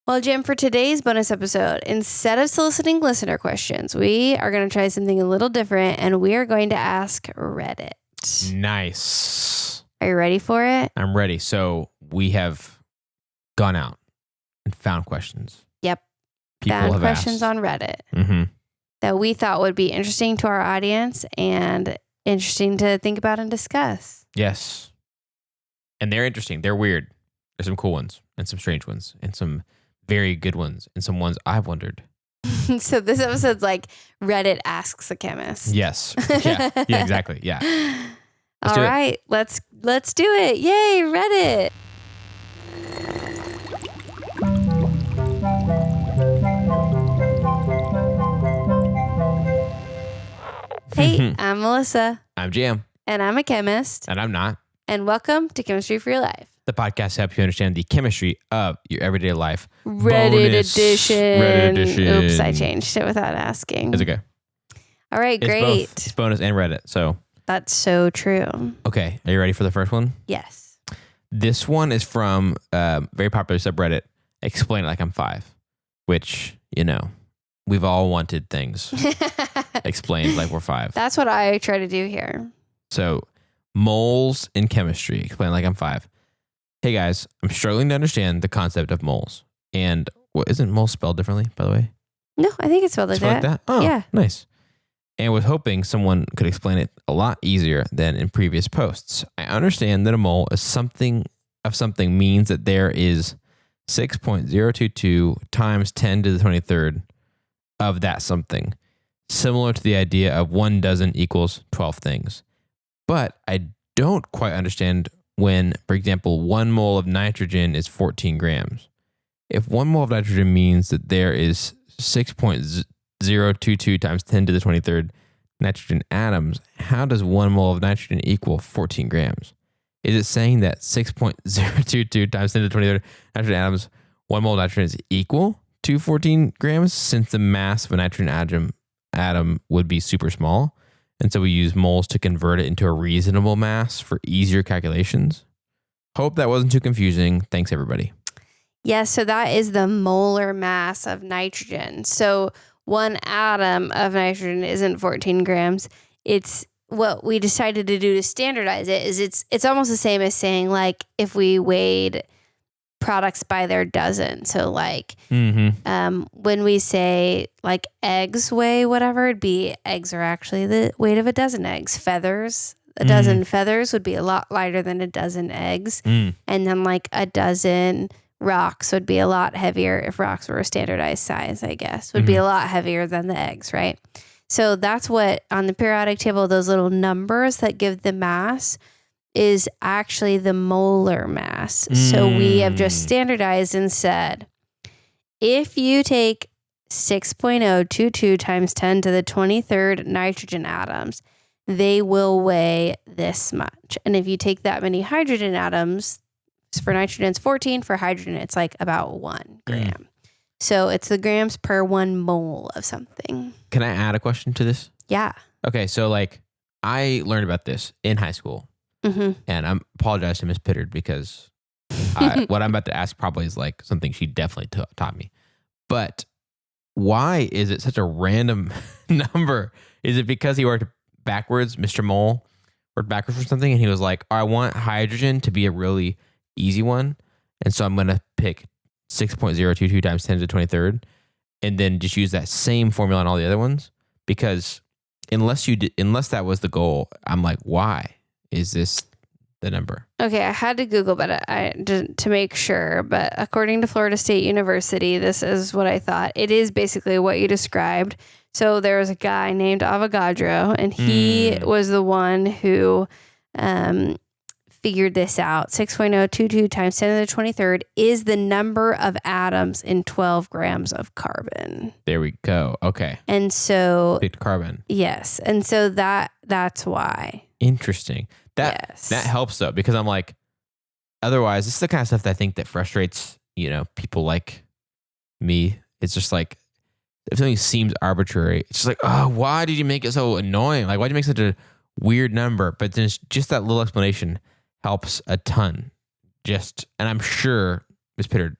Well, Jim, for today's bonus episode, instead of soliciting listener questions, we are going to try something a little different, and we are going to ask Reddit. Nice. Are you ready for it? I'm ready. So we have gone out and found questions. Yep. People Found have questions asked. on Reddit Mm-hmm. that we thought would be interesting to our audience and interesting to think about and discuss. Yes. And they're interesting. They're weird. There's some cool ones and some strange ones and some very good ones and some ones I've wondered. So this episode's like Reddit asks a chemist. Yes. Yeah. Yeah, exactly. Yeah. All right. Let's do it. Yay, Reddit. Hey, I'm Melissa. I'm Jam. And I'm a chemist. And I'm not. And welcome to Chemistry for Your Life. The podcast helps you understand the chemistry of your everyday life. Reddit Bonus. edition. Reddit edition. Oops, I changed it without asking. It's okay. All right, It's great. both. It's bonus and Reddit. So, That's so true. okay. Are you ready for the first one? Yes. This one is from very popular subreddit, Explain It Like I'm 5, which, you know, we've all wanted things explained like we're 5. That's what I try to do here. So, moles in chemistry, Explain It Like I'm 5. Hey guys, I'm struggling to understand the concept of moles. And isn't mole spelled differently, by the way? No, I think it's spelled like Spelled that. like that? Oh, Yeah. Nice. And was hoping someone could explain it a lot easier than in previous posts. I understand that a mole is something means that there is 6.022 times 10 to the 23rd of that something, similar to the idea of 1 dozen equals 12 things. But I don't quite understand when, for example, 1 mole of nitrogen is 14 grams. If 1 mole of nitrogen means that there is 6.022 times 10 to the 23rd nitrogen atoms, how does 1 mole of nitrogen equal 14 grams? Is it saying that 6.022 times 10 to the 23rd nitrogen atoms, 1 mole of nitrogen is equal to 14 grams, since the mass of a nitrogen atom would be super small? And so we use moles to convert it into a reasonable mass for easier calculations. Hope that wasn't too confusing. Thanks, everybody. Yes, so that is the molar mass of nitrogen. So 1 atom of nitrogen isn't 14 grams. It's what we decided to do to standardize it is it's almost the same as saying like if we weighed products by their dozen. So like when we say like eggs weigh whatever, it'd be eggs are actually the weight of a dozen eggs. Feathers, a dozen feathers would be a lot lighter than a dozen eggs. And then like a dozen rocks would be a lot heavier if rocks were a standardized size, I guess, would be a lot heavier than the eggs, right? So that's what on the periodic table, those little numbers that give the mass is actually the molar mass. So we have just standardized and said, if you take 6.022 times 10 to the 23rd nitrogen atoms, they will weigh this much. And if you take that many hydrogen atoms, for nitrogen it's 14, for hydrogen it's like about 1 gram. So it's the grams per 1 mole of something. Can I add a question to this? Yeah. Okay, so like I learned about this in high school. And I apologize to Miss Pittard because what I'm about to ask probably is like something she definitely taught me. But why is it such a random number? Is it because he worked backwards? Mr. Mole worked backwards for something and he was like, I want hydrogen to be a really easy one. And so I'm going to pick 6.022 times 10 to the 23rd and then just use that same formula on all the other ones. Because unless that was the goal, I'm like, why is this the number? Okay, I had to Google to make sure, but according to Florida State University, this is what I thought. It is basically what you described. So there was a guy named Avogadro, and he was the one who figured this out. 6.022 times 10 to the 23rd is the number of atoms in 12 grams of carbon. There we go. Okay. And so picked carbon. Yes. And so that's why. Interesting. That helps though, because I'm like, otherwise this is the kind of stuff that I think that frustrates, people like me. It's just like, if something seems arbitrary, it's just like, oh, why did you make it so annoying? Like, why did you make such a weird number? But then just that little explanation helps a ton. And I'm sure Ms. Pittard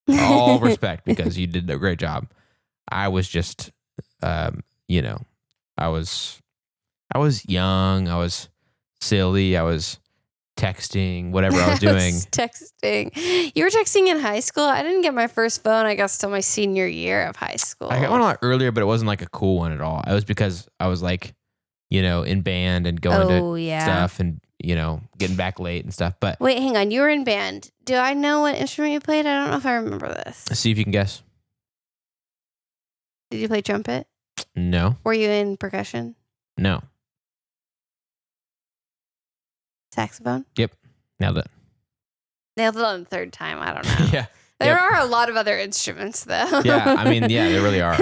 All respect, because you did a great job. I was just, you know, I was young. I was silly. I was texting, whatever I was doing. Texting. You were texting in high school? I didn't get my first phone, I guess, till my senior year of high school. I got one a lot earlier, but it wasn't like a cool one at all. It was because I was like, you know, in band and going to stuff and, you know, getting back late and stuff. But wait, hang on. You were in band. Do I know what instrument you played? I don't know if I remember this. See if you can guess. Did you play trumpet? No. Were you in percussion? No. Saxophone? Yep. Nailed it. Nailed it on the third time. I don't know. Yeah. There are a lot of other instruments, though. Yeah. I mean, yeah, there really are.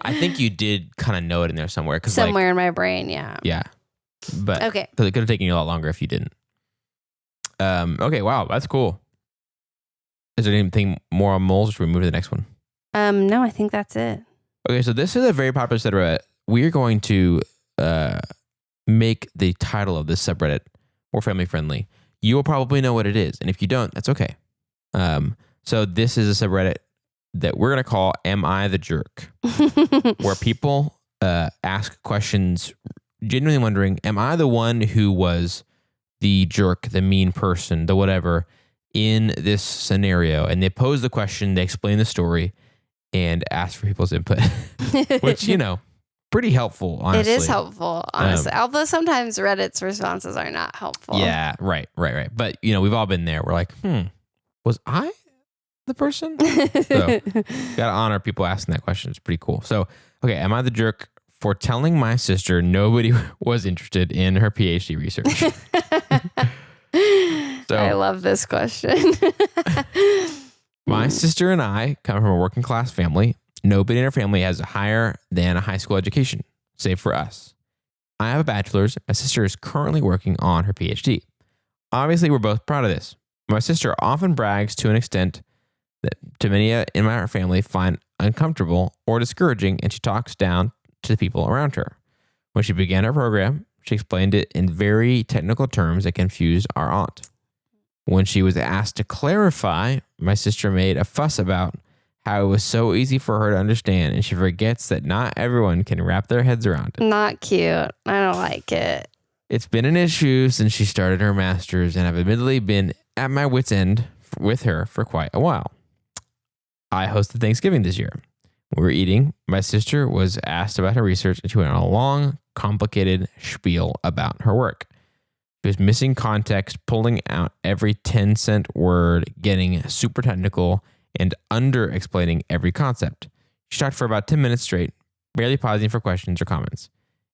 I think you did kind of know it in there somewhere. Somewhere in my brain, yeah. Yeah. But okay. Because it could have taken you a lot longer if you didn't. Okay. Wow. That's cool. Is there anything more on moles, or should we move to the next one? No, I think that's it. Okay. So this is a very popular subreddit. We're going to make the title of this subreddit more family friendly. You will probably know what it is. And if you don't, that's okay. So this is a subreddit that we're going to call Am I the Jerk? Where people ask questions genuinely wondering, am I the one who was the jerk, the mean person, the whatever in this scenario? And they pose the question, they explain the story, and ask for people's input, which, you know, pretty helpful, honestly. It is helpful, honestly. Although sometimes Reddit's responses are not helpful. Yeah, right. But, you know, we've all been there. We're like, was I the person? So, gotta honor people asking that question. It's pretty cool. So, okay, am I the jerk for telling my sister nobody was interested in her PhD research? So, I love this question. My sister and I come from a working class family. Nobody in our family has a higher than a high school education, save for us. I have a bachelor's. My sister is currently working on her PhD. Obviously, we're both proud of this. My sister often brags to an extent that to many in my family find uncomfortable or discouraging, and she talks down to the people around her. When she began her program, she explained it in very technical terms that confused our aunt. When she was asked to clarify, my sister made a fuss about how it was so easy for her to understand, and she forgets that not everyone can wrap their heads around it. Not cute. I don't like it. It's been an issue since she started her master's, and I've admittedly been at my wit's end with her for quite a while. I hosted Thanksgiving this year. When we were eating, my sister was asked about her research, and she went on a long, complicated spiel about her work. She was missing context, pulling out every 10-cent word, getting super technical, and under-explaining every concept. She talked for about 10 minutes straight, barely pausing for questions or comments.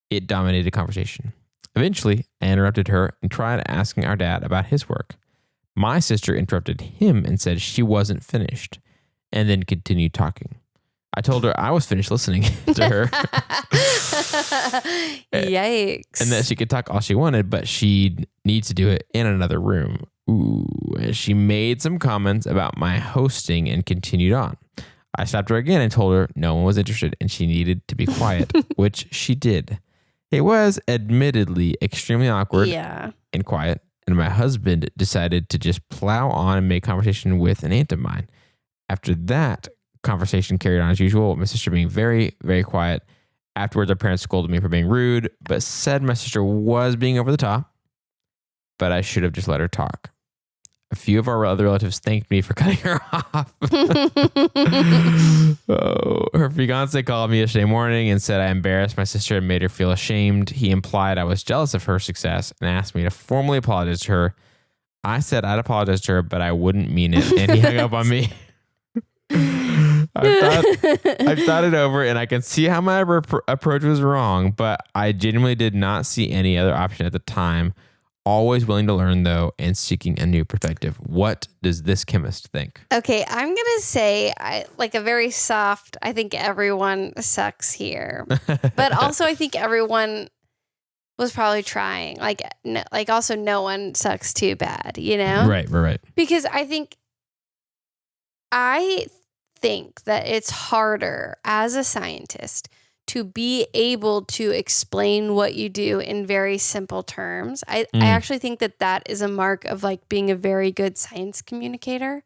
It dominated the conversation. Eventually, I interrupted her and tried asking our dad about his work. My sister interrupted him and said she wasn't finished, and then continued talking. I told her I was finished listening to her. Yikes. And that she could talk all she wanted, but she needs to do it in another room. Ooh. She made some comments about my hosting and continued on. I stopped her again and told her no one was interested and she needed to be quiet, which she did. It was admittedly extremely awkward and quiet, and my husband decided to just plow on and make conversation with an aunt of mine. After that, conversation carried on as usual, my sister being very, very quiet. Afterwards, our parents scolded me for being rude, but said my sister was being over the top, but I should have just let her talk. A few of our other relatives thanked me for cutting her off. Her fiance called me yesterday morning and said I embarrassed my sister and made her feel ashamed. He implied I was jealous of her success and asked me to formally apologize to her. I said I'd apologize to her, but I wouldn't mean it, and he hung up on me. I've thought it over, and I can see how my approach was wrong, but I genuinely did not see any other option at the time. Always willing to learn, though, and seeking a new perspective. What does this chemist think? Okay, I'm going to say like a very soft, I think everyone sucks here. But also I think everyone was probably trying. Like also no one sucks too bad, you know? Right. Because I think that it's harder as a scientist to be able to explain what you do in very simple terms. I actually think that is a mark of like being a very good science communicator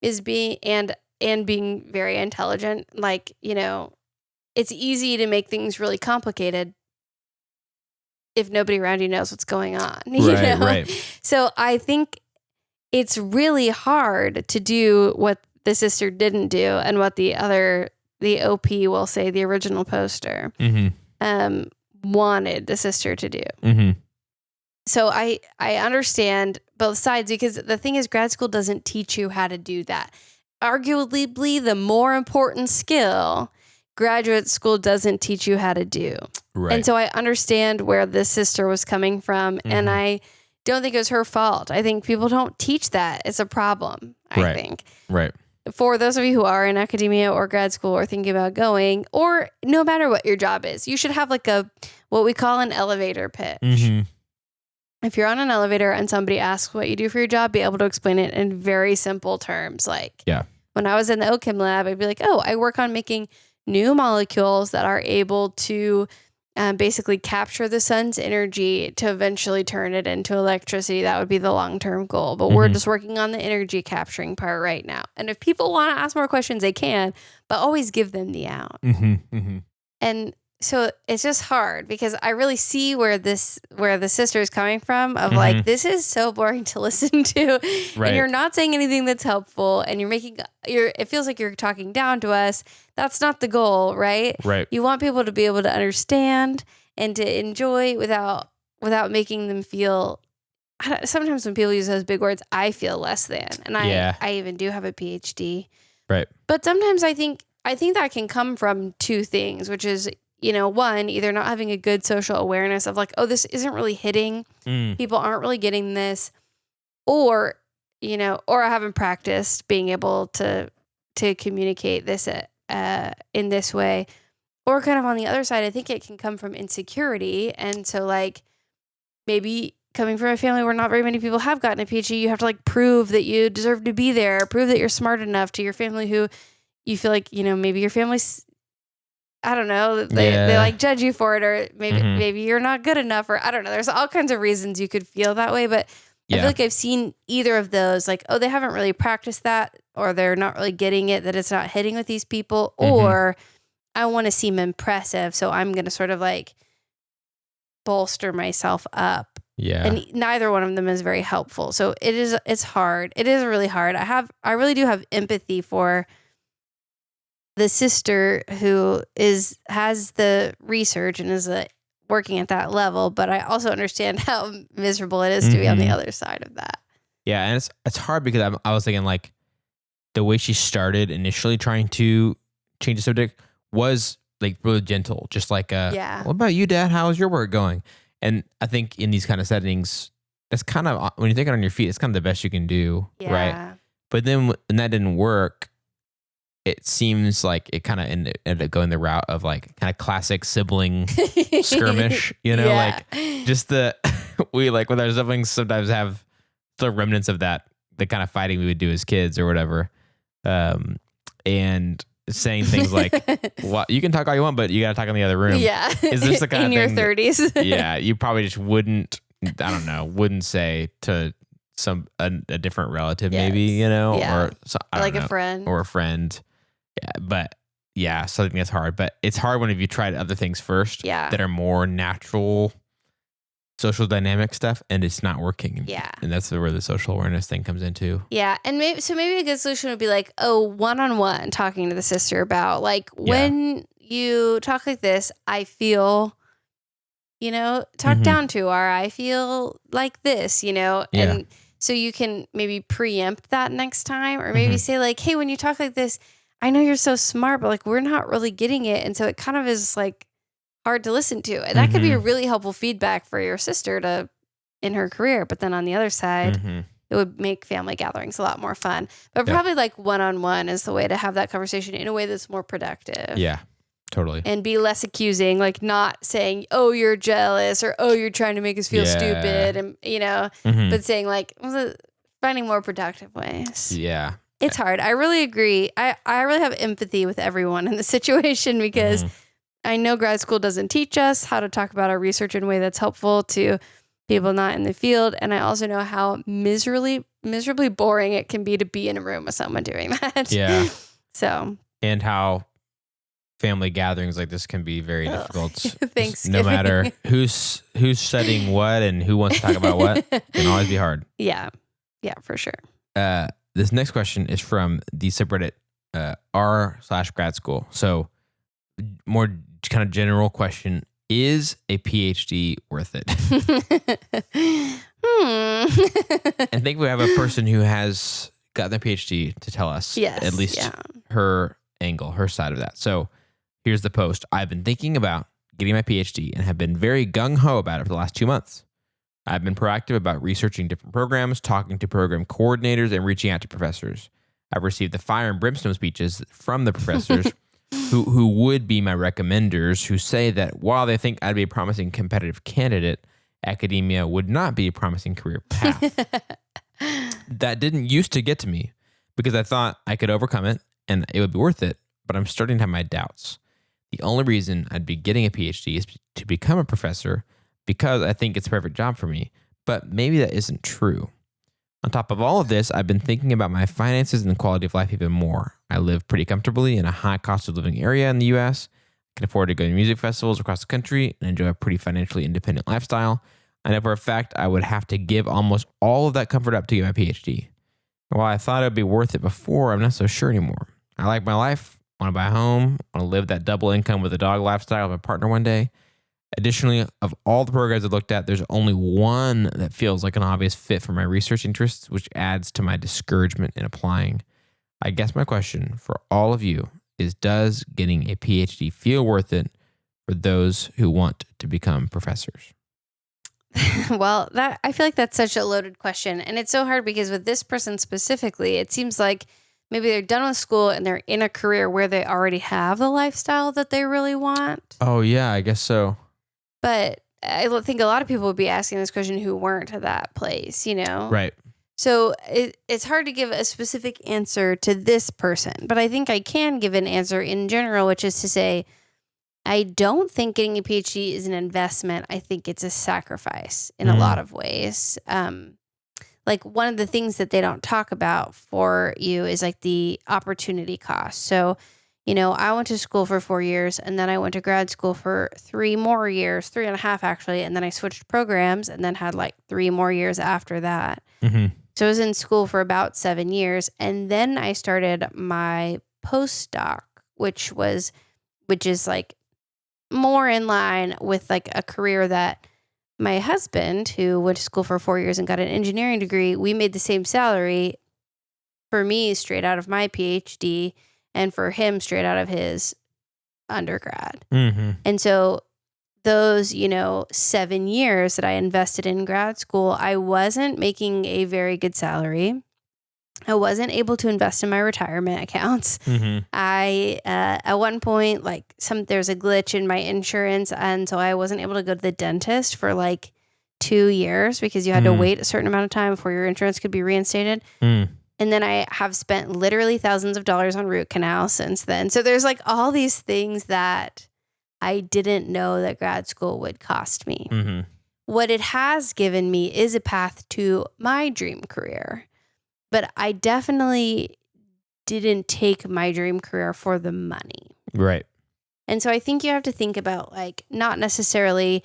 and and being very intelligent, like, it's easy to make things really complicated if nobody around you knows what's going on. Right. So I think it's really hard to do what the sister didn't do and what the OP will say, the original poster, wanted the sister to do. Mm-hmm. So I understand both sides, because the thing is, grad school doesn't teach you how to do that. Arguably, the more important skill, graduate school doesn't teach you how to do. Right. And so I understand where this sister was coming from, and I don't think it was her fault. I think people don't teach that. It's a problem, I think. Right. For those of you who are in academia or grad school or thinking about going, or no matter what your job is, you should have like what we call an elevator pitch. Mm-hmm. If you're on an elevator and somebody asks what you do for your job, be able to explain it in very simple terms. Like, when I was in the OChem lab, I'd be like, oh, I work on making new molecules that are able to basically capture the sun's energy to eventually turn it into electricity. That would be the long-term goal. But we're just working on the energy capturing part right now. And if people want to ask more questions, they can, but always give them the out. And so it's just hard, because I really see where the sister is coming from, of like, this is so boring to listen to, and you're not saying anything that's helpful, and it feels like you're talking down to us. That's not the goal, right? Right. You want people to be able to understand and to enjoy without making them feel. Sometimes when people use those big words, I feel less than, and I even do have a PhD. Right. But sometimes I think that can come from two things, which is, one, either not having a good social awareness of like, oh, this isn't really hitting. People aren't really getting this. Or I haven't practiced being able to communicate this in this way. Or kind of on the other side, I think it can come from insecurity. And so like, maybe coming from a family where not very many people have gotten a PhD, you have to like prove that you deserve to be there, prove that you're smart enough to your family, who you feel like, maybe your family's, I don't know, they like judge you for it, or maybe you're not good enough, or I don't know. There's all kinds of reasons you could feel that way, but I feel like I've seen either of those, like, oh, they haven't really practiced that, or they're not really getting it, that it's not hitting with these people, or I want to seem impressive, so I'm going to sort of like bolster myself up. Yeah. And neither one of them is very helpful. So it's hard. It is really hard. I really do have empathy for the sister who has the research and is working at that level, but I also understand how miserable it is to be on the other side of that. Yeah, and it's hard because I was thinking like the way she started initially trying to change the subject was like really gentle, just like what about you, Dad? How's your work going? And I think in these kind of settings, that's kind of, when you're thinking on your feet, it's kind of the best you can do, right? But then when that didn't work, it seems like it kind of ended up going the route of like kind of classic sibling skirmish, like just we like with our siblings sometimes have the remnants of that, the kind of fighting we would do as kids or whatever. And saying things like, well, you can talk all you want, but you got to talk in the other room. Yeah. Is this the kind of thing? In your 30s. You probably just wouldn't say to a different relative, maybe, or like a friend. Or a friend. Yeah, but so I think that's hard. But it's hard when if you tried other things first that are more natural social dynamic stuff and it's not working. Yeah. And that's where the social awareness thing comes into. Yeah. And maybe a good solution would be like, one-on-one talking to the sister about like, when you talk like this, I feel, talk down to, or I feel like this, and so you can maybe preempt that next time, or maybe say like, hey, when you talk like this, I know you're so smart, but like, we're not really getting it. And so it kind of is like hard to listen to. And that could be a really helpful feedback for your sister in her career. But then on the other side, it would make family gatherings a lot more fun. But probably like one-on-one is the way to have that conversation in a way that's more productive. Yeah, totally. And be less accusing, like not saying, oh, you're jealous, or, oh, you're trying to make us feel stupid. And, but saying like, finding more productive ways. Yeah. It's hard. I really agree. I really have empathy with everyone in the situation, because I know grad school doesn't teach us how to talk about our research in a way that's helpful to people not in the field. And I also know how miserably boring it can be to be in a room with someone doing that. Yeah. So. And how family gatherings like this can be very difficult. Thanksgiving. No matter who's studying what and who wants to talk about what, it can always be hard. Yeah, for sure. This next question is from the subreddit r/grad school. So more kind of general question: is a PhD worth it? I think we have a person who has gotten their PhD to tell us at least her angle, her side of that. So here's the post. I've been thinking about getting my PhD and have been very gung-ho about it for the last 2 months. I've been proactive about researching different programs, talking to program coordinators, and reaching out to professors. I've received the fire and brimstone speeches from the professors who would be my recommenders, who say that while they think I'd be a promising competitive candidate, academia would not be a promising career path. That didn't used to get to me because I thought I could overcome it and it would be worth it, but I'm starting to have my doubts. The only reason I'd be getting a PhD is to become a professor because I think it's a perfect job for me, but maybe that isn't true. On top of all of this, I've been thinking about my finances and quality of life even more. I live pretty comfortably in a high cost of living area in the U.S., can afford to go to music festivals across the country, and enjoy a pretty financially independent lifestyle. I know for a fact I would have to give almost all of that comfort up to get my PhD. And while I thought it would be worth it before, I'm not so sure anymore. I like my life, want to buy a home, want to live that double income with a dog lifestyle with a partner one day. Additionally, of all the programs I've looked at, there's only one that feels like an obvious fit for my research interests, which adds to my discouragement in applying. I guess my question for all of you is, does getting a PhD feel worth it for those who want to become professors? Well, I feel like that's such a loaded question. And it's so hard because with this person specifically, it seems like maybe they're done with school and they're in a career where they already have the lifestyle that they really want. Oh, yeah, I guess so. But I think a lot of people would be asking this question who weren't at that place, you know? Right. So it's hard to give a specific answer to this person, but I think I can give an answer in general, which is to say, I don't think getting a PhD is an investment. I think it's a sacrifice in a lot of ways. Like one of the things that they don't talk about for you is like the opportunity cost. So, you know, I went to school for 4 years and then I went to grad school for 3 more years, 3.5 actually. And then I switched programs and then had like 3 more years after that. Mm-hmm. So I was in school for about 7 years. And then I started my postdoc, which is like more in line with like a career that my husband, who went to school for 4 years and got an engineering degree, we made the same salary for me straight out of my PhD and for him straight out of his undergrad. Mm-hmm. And so those, 7 years that I invested in grad school, I wasn't making a very good salary. I wasn't able to invest in my retirement accounts. Mm-hmm. I, at one point, there's a glitch in my insurance. And so I wasn't able to go to the dentist for 2 years because you had to wait a certain amount of time before your insurance could be reinstated. And then I have spent literally thousands of dollars on root canals since then. So there's all these things that I didn't know that grad school would cost me. Mm-hmm. What it has given me is a path to my dream career. But I definitely didn't take my dream career for the money. Right. And so I think you have to think about not necessarily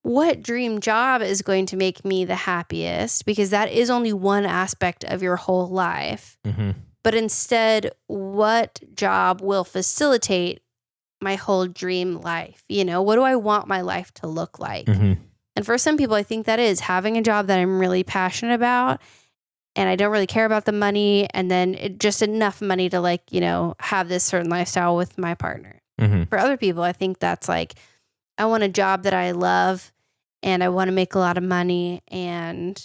what dream job is going to make me the happiest, because that is only one aspect of your whole life. Mm-hmm. But instead, what job will facilitate my whole dream life? What do I want my life to look like? Mm-hmm. And for some people, I think that is having a job that I'm really passionate about and I don't really care about the money, and then just enough money to have this certain lifestyle with my partner. Mm-hmm. For other people, I think that's I want a job that I love and I want to make a lot of money and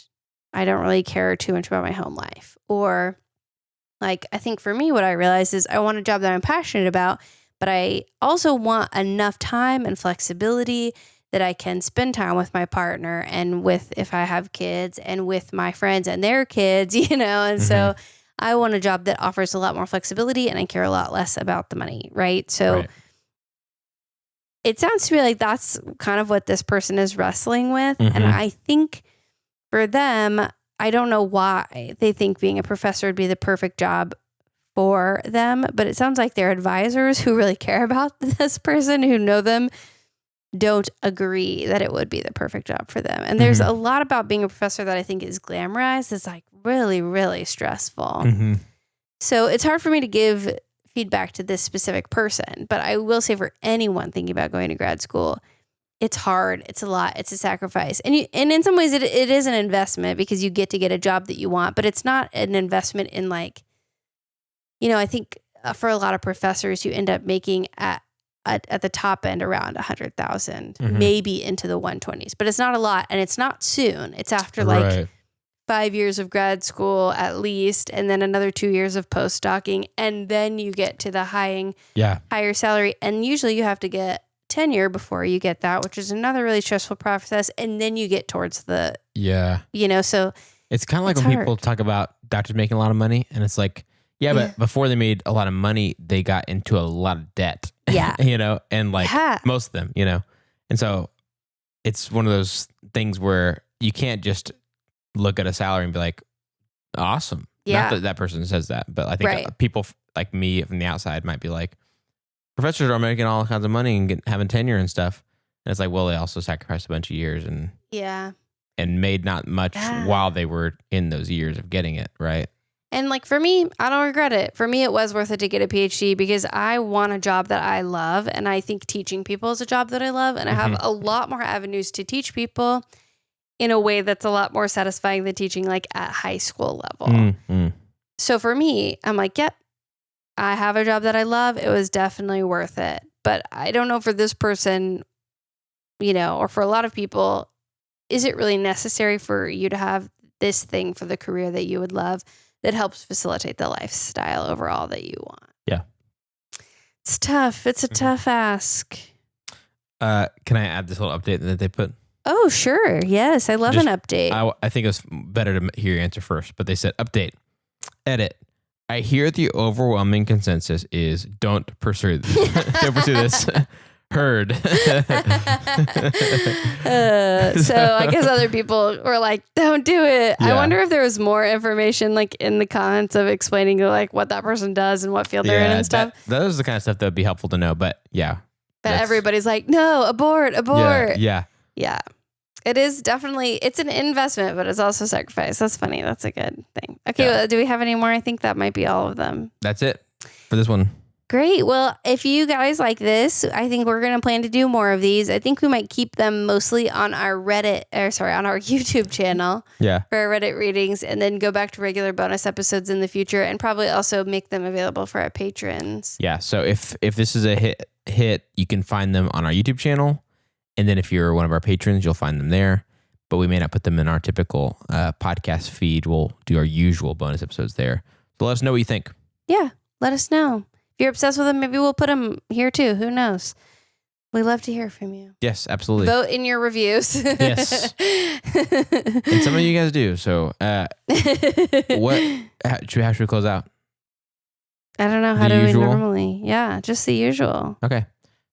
I don't really care too much about my home life. Or I think for me, what I realized is I want a job that I'm passionate about, but I also want enough time and flexibility that I can spend time with my partner and with, if I have kids, and with my friends and their kids, and mm-hmm. So I want a job that offers a lot more flexibility and I care a lot less about the money, right? So It sounds to me like that's kind of what this person is wrestling with. Mm-hmm. And I think for them, I don't know why they think being a professor would be the perfect job for them, but it sounds like their advisors who really care about this person, who know them, don't agree that it would be the perfect job for them. And there's a lot about being a professor that I think is glamorized. It's like really, really stressful. So it's hard for me to give feedback to this specific person, but I will say for anyone thinking about going to grad school, it's hard. It's a lot. It's a sacrifice. And in some ways it is an investment because you get to get a job that you want, but it's not an investment in like, I think for a lot of professors, you end up making at the top end around 100,000, maybe into the 120s, but it's not a lot and it's not soon. It's after like 5 years of grad school at least, and then another 2 years of postdocing, and then you get to the higher salary. And usually you have to get tenure before you get that, which is another really stressful process. And then you get towards the, so it's kind of like when people talk about doctors making a lot of money and it's like, but before they made a lot of money, they got into a lot of debt, and like most of them, and so it's one of those things where you can't just look at a salary and be like, awesome. Not that person says that, but I think people like me from the outside might be like, professors are making all kinds of money and having tenure and stuff. And it's like, well, they also sacrificed a bunch of years and made not much while they were in those years of getting it, right? And like for me, I don't regret it. For me, it was worth it to get a PhD because I want a job that I love. And I think teaching people is a job that I love. And I have a lot more avenues to teach people in a way that's a lot more satisfying than teaching like at high school level. So for me, I'm like, yep, I have a job that I love. It was definitely worth it. But I don't know for this person, or for a lot of people, is it really necessary for you to have this thing for the career that you would love that helps facilitate the lifestyle overall that you want? Yeah. It's tough. It's a tough ask. Can I add this little update that they put? Oh, sure. Yes. I love an update. I think it was better to hear your answer first, but they said, update, edit. I hear the overwhelming consensus is don't pursue this. Don't pursue this. Heard. So I guess other people were like, don't do it. I wonder if there was more information like in the comments of explaining like what that person does and what field they're in and stuff. That was the kind of stuff that would be helpful to know, but But everybody's like, no, abort. Yeah. It is definitely, it's an investment, but it's also sacrifice. That's funny. That's a good thing. Okay. Well, do we have any more? I think that might be all of them. That's it for this one. Great. Well, if you guys like this, I think we're going to plan to do more of these. I think we might keep them mostly on our on our YouTube channel for our Reddit readings, and then go back to regular bonus episodes in the future, and probably also make them available for our patrons. Yeah. So if this is a hit, you can find them on our YouTube channel. And then if you're one of our patrons, you'll find them there. But we may not put them in our typical podcast feed. We'll do our usual bonus episodes there. So let us know what you think. Yeah. Let us know. If you're obsessed with them, maybe we'll put them here too. Who knows? We love to hear from you. Yes, absolutely. Vote in your reviews. Yes. And some of you guys do. So how should we close out? I don't know. How do we normally? Yeah, just the usual. Okay.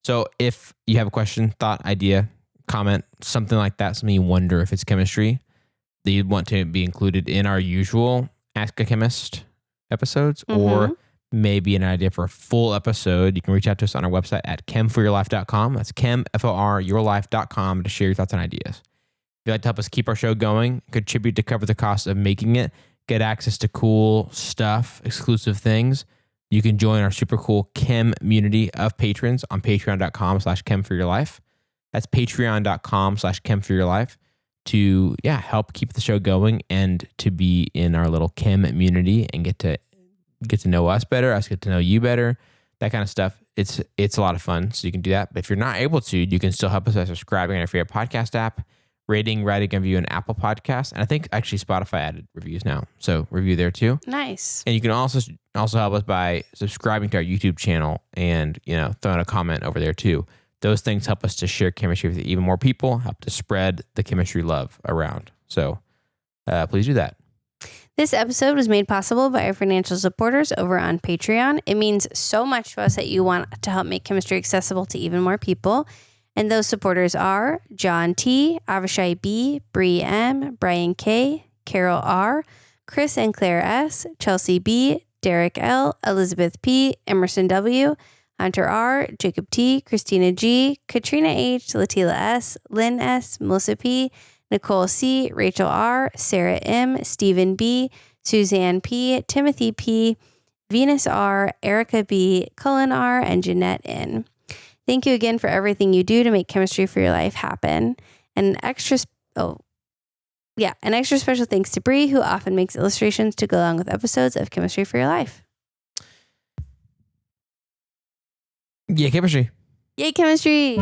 So if you have a question, thought, idea, comment, something like that, something you wonder if it's chemistry that you'd want to be included in our usual Ask a Chemist episodes, or maybe an idea for a full episode, you can reach out to us on our website at chemforyourlife.com. That's chemforyourlife.com to share your thoughts and ideas. If you'd like to help us keep our show going, contribute to cover the cost of making it, get access to cool stuff, exclusive things, you can join our super cool chem community of patrons on patreon.com/chemforyourlife. That's patreon.com/chemforyourlife to help keep the show going and to be in our little chem community and get to know us better, us get to know you better, that kind of stuff. It's a lot of fun, so you can do that. But if you're not able to, you can still help us by subscribing on your favorite podcast app, rating, writing a review in Apple Podcasts, and I think actually Spotify added reviews now, so review there too. Nice. And you can also help us by subscribing to our YouTube channel and throwing a comment over there too. Those things help us to share chemistry with even more people, help to spread the chemistry love around. So please do that. This episode was made possible by our financial supporters over on Patreon. It means so much to us that you want to help make chemistry accessible to even more people. And those supporters are John T., Avishai B., Bri M., Brian K., Carol R., Chris and Claire S., Chelsea B., Derek L, Elizabeth P, Emerson W, Hunter R, Jacob T, Christina G, Katrina H, Letila S, Lynn S, Melissa P, Nicole C, Rachel R, Sarah M, Stephen B, Suzanne P, Timothy P, Venus R, Erica B, Cullyn R, and Jeannette N. Thank you again for everything you do to make Chemistry for Your Life happen. An extra special thanks to Bri, who often makes illustrations to go along with episodes of Chemistry for Your Life. Yeah, chemistry. Yay, chemistry.